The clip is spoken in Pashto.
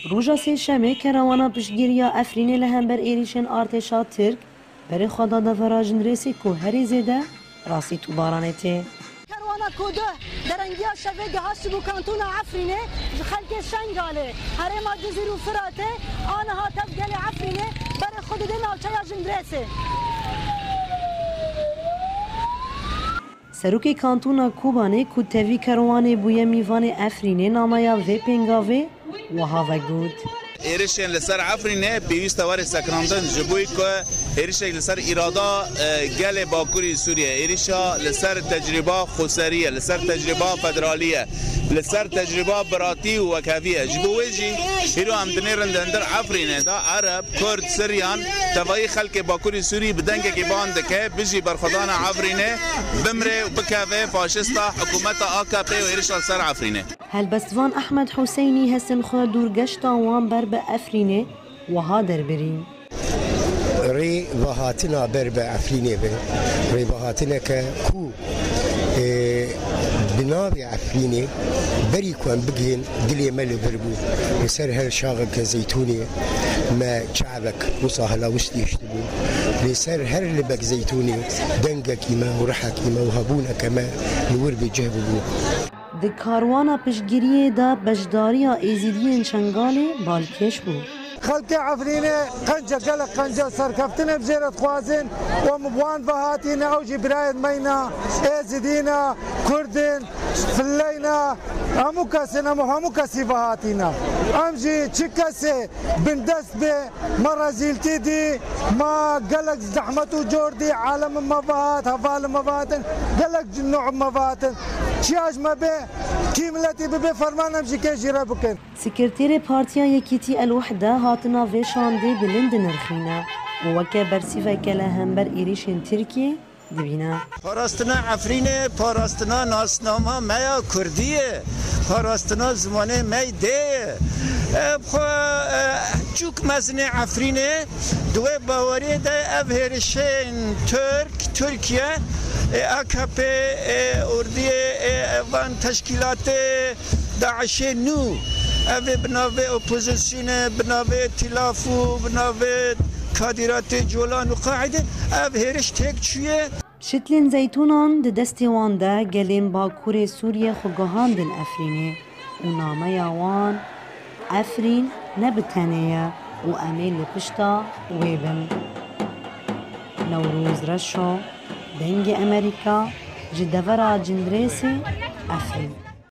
روژا سه شمه کروانا پشگیریا افرینی لهمبر ایریشن ارتشا ترک بر خدا دفراجن رسی که هری زده راسی تو بارانته. کروانا کوده درنگیا شوه گهاش بو کانتون افرینه خلک شنگاله هرم جزیرو فراته آنها تفگل افرینه بر خود ده ناوچه جندرسه. سروکی کانتونا کوبانه که تاوی کروانه بوی میوان افرینه نامایا و پنگاوه و هاوه گود. ایرشین لسر افرینه پیوسته وار سکراندن جبوی که ایرشین لسر ایرادا گل باکوری سوریه ایرشا لسر تجربه خسریه لسر تجربه فدرالیه لسر تجربه براتی و وکافیه جبوی جی هیرو همدنی رندندر افرینه دا عرب کرد سریان توایی خلق باکوری سوری بدنگ که بانده که بجی برخدان افرینه بمره و بکافه فاشستا حکومت AKP و ایرشا لسر افرینه. هلبستوان احمد حسینی هستن خود دورگشتا وان بر به افرینه و ها در برین. ری وهاتنا بر به افرینه به ری وهاتنا که کو بنابی افرینه بری کن بگین دلی مل بربو لسر هر شاغل که زیتونی ما شعبك وصاهلا وستيشتبو لسر هر لبك زيتوني دنگا كيما ورحا كيما وهبونا كما نور بجهبو د کاروانا پشگیری دا بجداریا ایزیدین چنگاله بالکش بود. خلق عفرینه قنجه قلق قنجه سرکفتنه بزیرت خوازن و مبوان فهاتینه او جبراید مینا ایزیدینا کردین فلینا همو کسی فهاتینا امجی چی کسی بندست به مرازیلتی دی ما قلق زحمتو جوردی عالم مفاهات هفال مفاهاتن قلق نوع مفاهاتن چیاج ما به کیملتی به فرمان امجی که جیره بکن. سکرتیر پارتیا یکیتی الوحده هاتنا و شانده بلند نرخینا و وکه برسیفه کله همبر ایریشن ترکیه دبینا. پاراستنا عفرینه پاراستنا ناسنامه میا کردیه پاراستنا زمانه می ده چوک مزن عفرینه دوی باوری ده افهرشن ترکیه AKP اردی وان تشکیلات داعش نو اوه بناوه اپوزیسیون بناوه ائتلاف و بناوه کادرات جولان و قاعده اوه هرش تک چیه شتلین زیتونان ده دستی وان ده گلین باکور سوریه خوگاهان دن افرینه و نامه یاوان افرین نبتنیه و امیل پشتا ویبن نوروز رشو دنگ امریکا جدورا جندريسي افرين